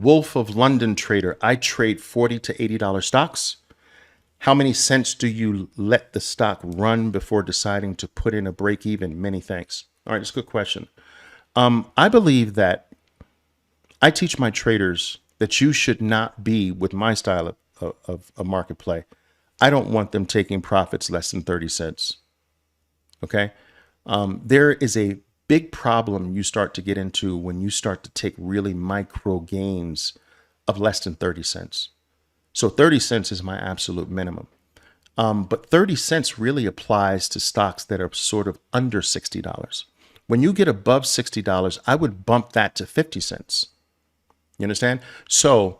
Wolf of London trader, I trade $40 to $80 stocks. How many cents do you let the stock run before deciding to put in a break even? Many thanks. All right, that's a good question. I believe that I teach my traders that you should not be with my style of a market play. I don't want them taking profits less than 30 cents. Okay. There is a big problem you start to get into when you start to take really micro gains of less than 30 cents. So 30 cents is my absolute minimum. But 30 cents really applies to stocks that are sort of under $60. When you get above $60, I would bump that to 50 cents. You understand? So,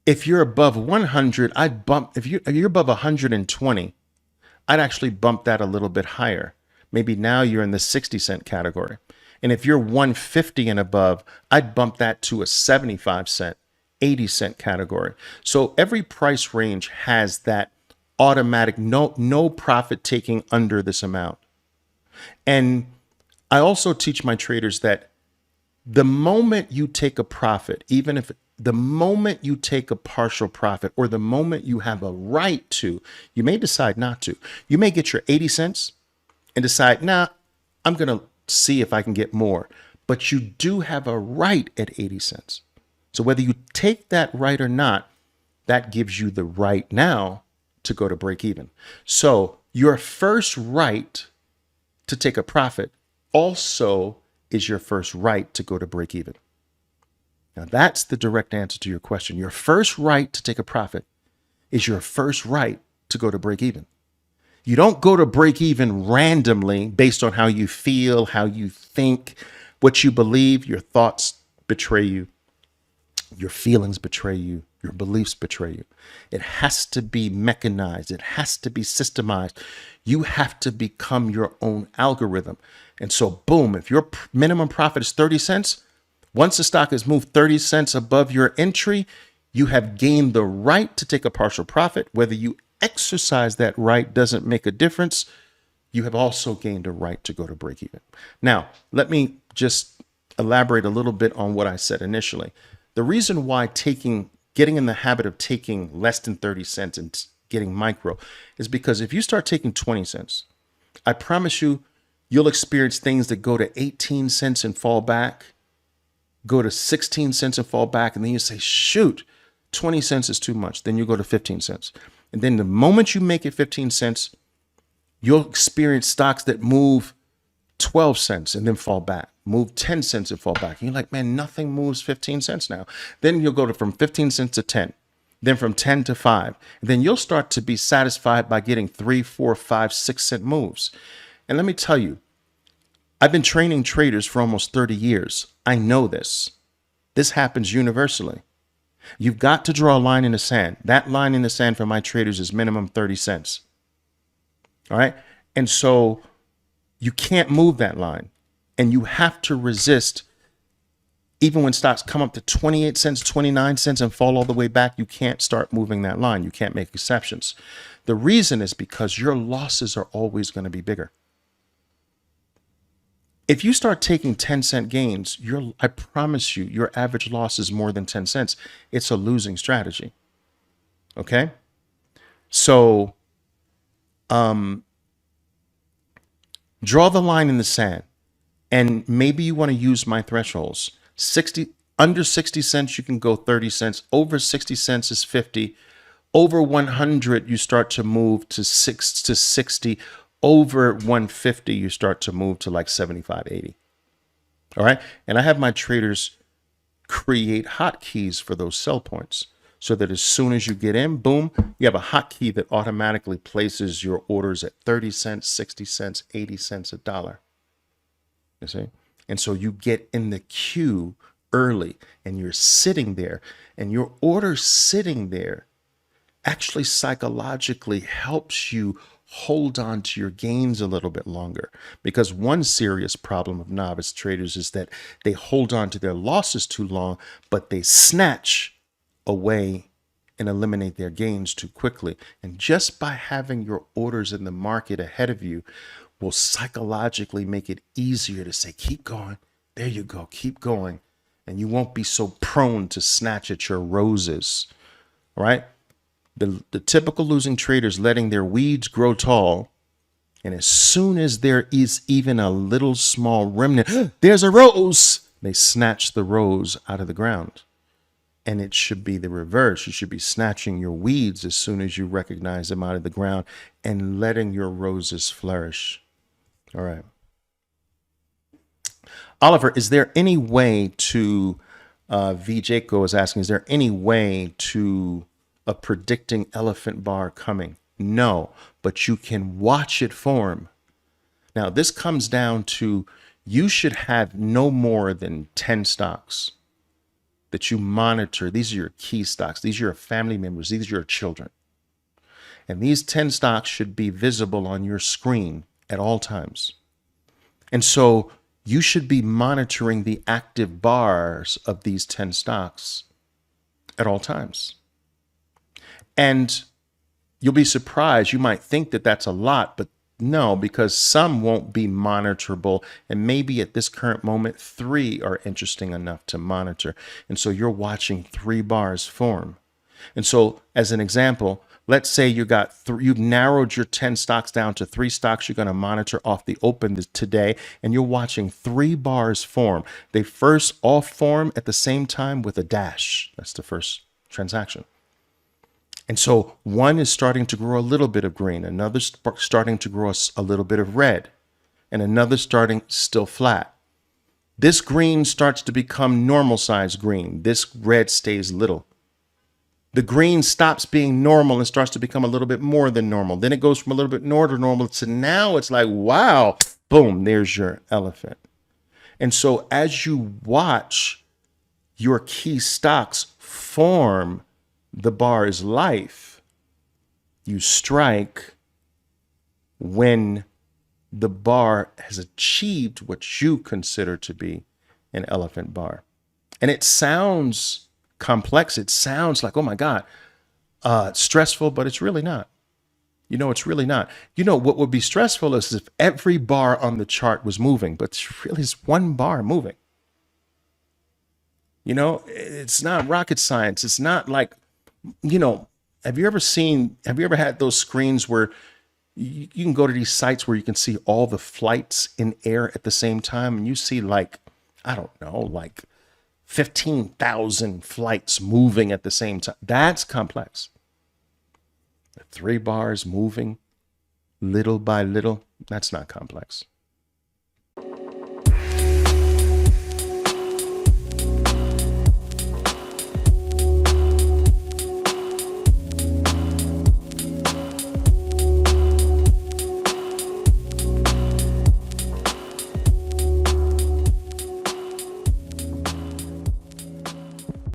if you're above 100, I'd bump, if you're above 120, I'd actually bump that a little bit higher. Maybe now you're in the 60-cent category. And if you're 150 and above, I'd bump that to a 75-cent, 80-cent category. So every price range has that automatic no profit taking under this amount. And I also teach my traders that the moment you take a profit, even if the moment you take a partial profit or the moment you have a right to, you may decide not to. You may get your 80 cents and decide, nah, I'm going to see if I can get more. But you do have a right at 80 cents. So whether you take that right or not, that gives you the right now to go to break even. So your first right to take a profit also is your first right to go to break even. Now that's the direct answer to your question. Your first right to take a profit is your first right to go to break even. You don't go to break even randomly based on how you feel, how you think, what you believe. Your thoughts betray you. Your feelings betray you. Your beliefs betray you. It has to be mechanized. It has to be systemized. You have to become your own algorithm. And so, boom, if your minimum profit is 30 cents, once the stock has moved 30 cents above your entry, you have gained the right to take a partial profit. Whether you exercise that right doesn't make a difference. You have also gained a right to go to break even. Now, let me just elaborate a little bit on what I said initially. The reason why getting in the habit of taking less than 30 cents and getting micro is because if you start taking 20 cents, I promise you, you'll experience things that go to 18 cents and fall back, go to 16 cents and fall back. And then you say, shoot, 20 cents is too much. Then you go to 15 cents. And then the moment you make it 15 cents, you'll experience stocks that move 12 cents and then fall back, move 10 cents and fall back. And you're like, man, nothing moves 15 cents now. Then you'll go from 15 cents to 10, then from 10 to 5. And then you'll start to be satisfied by getting 3, 4, 5, 6 cent moves. And let me tell you, I've been training traders for almost 30 years. I know this. This happens universally. You've got to draw a line in the sand. That line in the sand for my traders is minimum 30 cents. All right. And so you can't move that line, and you have to resist. Even when stocks come up to 28 cents, 29 cents and fall all the way back, you can't start moving that line. You can't make exceptions. The reason is because your losses are always going to be bigger. If you start taking 10-cent gains, I promise you, your average loss is more than 10 cents. It's a losing strategy. Okay? So, draw the line in the sand, and maybe you want to use my thresholds. Under 60 cents, you can go 30 cents. Over 60 cents is 50. Over 100, you start to move to 60. Over 150, you start to move to like 75, 80. All right. And I have my traders create hotkeys for those sell points so that as soon as you get in, boom, you have a hotkey that automatically places your orders at 30 cents, 60 cents, 80 cents, $1. You see? And so you get in the queue early and you're sitting there, and your order sitting there actually psychologically helps you hold on to your gains a little bit longer. Because one serious problem of novice traders is that they hold on to their losses too long, but they snatch away and eliminate their gains too quickly. And just by having your orders in the market ahead of you, will psychologically make it easier to say, keep going. There you go. Keep going. And you won't be so prone to snatch at your roses, right? The typical losing traders letting their weeds grow tall. And as soon as there is even a little small remnant, there's a rose, they snatch the rose out of the ground. And it should be the reverse. You should be snatching your weeds as soon as you recognize them out of the ground and letting your roses flourish. All right. Oliver, is there any way to, VJko is asking, is there any way to predicting elephant bar coming? No, but you can watch it form. Now, this comes down to you should have no more than 10 stocks that you monitor. These are your key stocks. These are your family members. These are your children. And these 10 stocks should be visible on your screen at all times. And so you should be monitoring the active bars of these 10 stocks at all times. And you'll be surprised. You might think that that's a lot, but no, because some won't be monitorable. And maybe at this current moment, 3 are interesting enough to monitor. And so you're watching 3 bars form. And so as an example, let's say you've narrowed your 10 stocks down to 3 stocks you're going to monitor off the open today, and you're watching 3 bars form. They first all form at the same time with a dash. That's the first transaction. And so one is starting to grow a little bit of green, another starting to grow a little bit of red, and another starting still flat. This green starts to become normal size green. This red stays little. The green stops being normal and starts to become a little bit more than normal. Then it goes from a little bit more to normal to now it's like, wow, boom, there's your elephant. And so as you watch your key stocks form the bar's life, you strike when the bar has achieved what you consider to be an elephant bar. And it sounds complex. It sounds like, oh my God, stressful, but it's really not. It's really not. What would be stressful is if every bar on the chart was moving, but it's really just one bar moving. It's not rocket science. It's not like, have you ever had those screens where you can go to these sites where you can see all the flights in air at the same time, and you see like 15,000 flights moving at the same time? That's complex. 3 bars moving little by little, that's not complex.